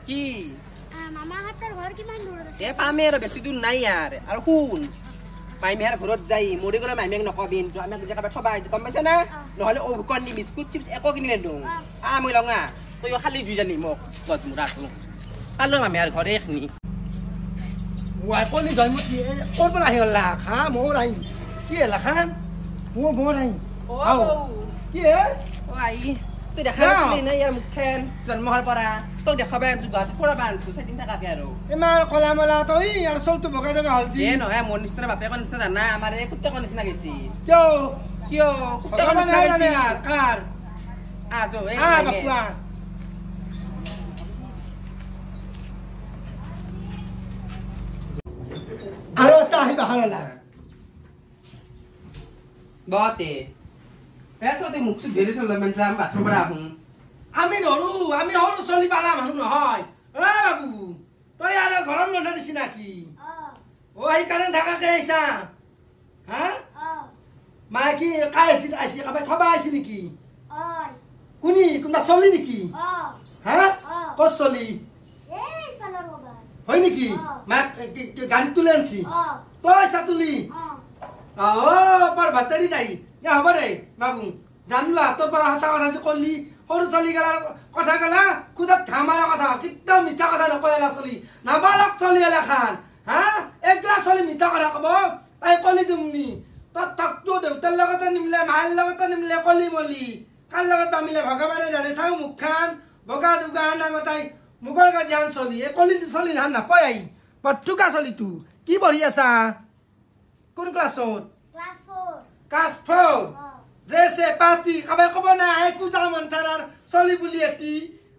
কি মামাহঁতৰ ঘৰ কিমান দূৰ আছে এ পামে আৰু বেছি দূৰ নাই ইয়াৰ আৰু কোন মাইমেহাৰ ঘৰত যাই মৰি গ'লে মাইমেক নকবি কিন্তু আমি যে কাবাক থবা গম পাইছা না নহলে অভুকন নি বিস্কুট চিপছ একো কিনি নেদো মই লঙা তই খালি জুই জানি মোক গজ মুৰা কালো মাইমেহাৰ ঘৰে এখনি ওয়াই পলি জয় মতি কোন পৰা আহিল লা খা মোৰ আই কি এলা খান মোৰ আই আও কি এ ও আই তুই দেখা নাছিলি না ইয়াৰ মুখখন জন্ম হোৱাৰ পৰা তোক দেখাবা আনছো গাছ পৰা বানছো সেদিন থাকাকে আৰু ইমান কলা মলা তই আৰু চলটো বগা জগা হলজি এ নহয় মোৰ নিচিনা বাপেক নিচিনা জানা আমাৰ এই কুত্তাকৰ নিচিনা গেছি কিয় কুত্তাকৰ নিচিনা গেছি কাৰ আজো এই বাপুয়া আৰু এটা আহিবা হালা বতে পেছতে মুখ সুখ ধৰি চল মান যাম বাথৰুম পৰা আহোঁ আমি নৰো আমি সৰু চলি পালা মানুহ নহয় বাবু তই আৰু গৰম নধা দিছি নাকি সেইকাৰণে থাকাকে আহিছা হা মায়ে কি কাই আহিছে কাবাই থবা আহিছে নেকি কোনোবা চলি নেকি হা ক'ত চলি হয় নেকি মাক গাড়ীত তুলি আনছি তই চাতুলি বৰ বাতৰি যাই হ'ব দে বাবু জানলো তোৰ পৰা সঁচা কথা যে কলি সৰু চলি গেলাৰ কথা গেলা খুদাত ঘামাৰা কথা কেতিয়াও মিছা কথা নকয় এলা চলি নাবালক চলি এলা খান হা একলা চলি মিছা কথা কব তাই কলি দিমনি তোৰ তকটো দেউতাৰ লগতে নিমিলে মাৰ লগতে নিমিলে কলি মলি কাৰ লগত বামিলে ভগৱানে জানে চাওঁ মুখখান বগা যোগা ডাঙৰ তাই মুখৰ কাজিয়ান চলি এই কলি চলি ধান নাপায় আহি পটুকা চলিটো কি পঢ়ি আছা কোন ক্লাছত ক্লাছ 4 ড্ৰেছে পাতি কাবাই কব না একো যাওঁ মন্থাৰাৰ চলি বুলি এটি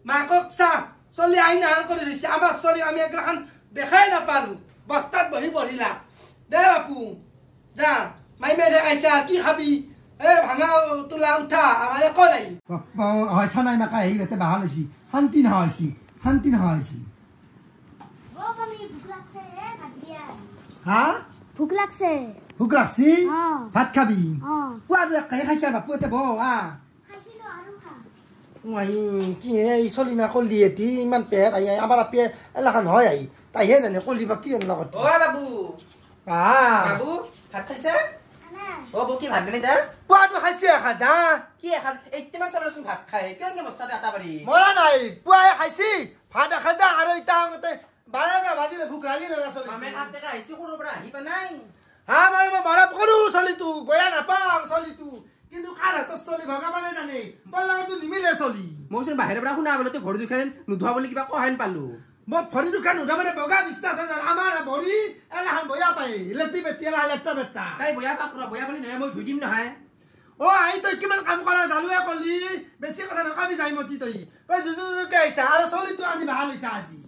মাকক চা চলি আইন আহান কৰি দিছে আমাৰ চলি আমি একলাখান দেখাই নাপালো বস্তাত বহি পঢ়িলা দে বাপু যা মাইমে দেখাইছা কি খাবি এ ভাঙা তোলা উঠা আমাৰ একো নাই হয়ছা নাই মাকা আহি বেতে বাহা লৈছি শান্তি নহয়ছি হা ভোক লাগছে ভোক লাগছি ভাত খাবি পুৱা খাই খাইছা বাপু এতে বহ কি এই চলি না কলি এটি ইমান পেট আহি আমাৰ আপে এলাখান হয় আহি তাইহে জানে কলি বা কি লগত বাবু বাবু ভাত খাইছে বৌ কি ভাত দেনি যা পুৱাটো খাইছে খাজা কি এখাজ এইটিমান চালচোন ভাত খাই কিয় বস্তাতে আটা পাৰি মৰা নাই পুৱাই খাইছি ভাত খাজা আৰু ইটা আগতে 12টা বাজিলে ভোক লাগিলে না চলি মামে কাটতে আহিছে সৰুৰ পৰা আহি পা নাই হা মই বৰাপ কৰো চলিটো গয়া নাপাওঁ চলিটো কিন্তু কাৰ হাতত চলি ভগৱানে জানে তোৰ লগতো নিমিলে চলি মইচোন বাহিৰৰ পৰা শুনা বলতে ভৰি দুখান নুধুৱা বুলি কিবা কহান পালো মই ভৰি দুখান নুধা মানে বগা বিছনা আমাৰ ভৰি এলাখান বয়া পাই লেটি বেটি এলা লেটা বেটা তাই বয়া পালি নহয় মই ধুই দিম নহয় আহি তই কিমান কাম কৰা জানুৱে কলি বেছি কথা নকবি যাই মতি তই জুজুকে আহিছা আৰু চলিটো আনি ভাল হৈছা আজি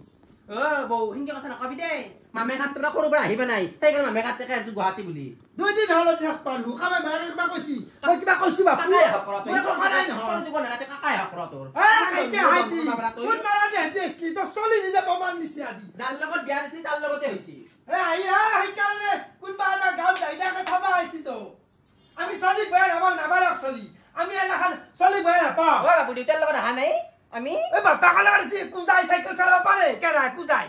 বৌ হিংকে কথা নকবি দে মামে কাটতে পৰা সৰুৰ পৰা আহিবা নাই তাই কাৰণে মামে কাটতে কাইছো গুৱাহাটী বুলি 2 দিন হল থাক পালো কামে মায়ে কিবা কৈছি মই কিবা কৈছি বাপু কাকাই হক কৰা তই কথা নাই নহয় চলিটো কোন ৰাতে কাকাই হক কৰা তোৰ কাইতে হাইতি কোন মাৰা দে হেতেছলি তো চলি নিজে প্ৰমাণ দিছি আজি যাৰ লগত বিয়া দিছি তাৰ লগতে হৈছি সেইকাৰণে কোনবা এটা গাঁও যাইদাকে থবা আহিছি তো আমি চলি বয়া নাবালক চলি আমি এলাখান চলি বয়া নাপাওঁ বাবু দেউতাৰ লগত অহা নাই আমি বাপা কালে কুজাই চাইকেল চলাব পাৰে কেৰা কুজাই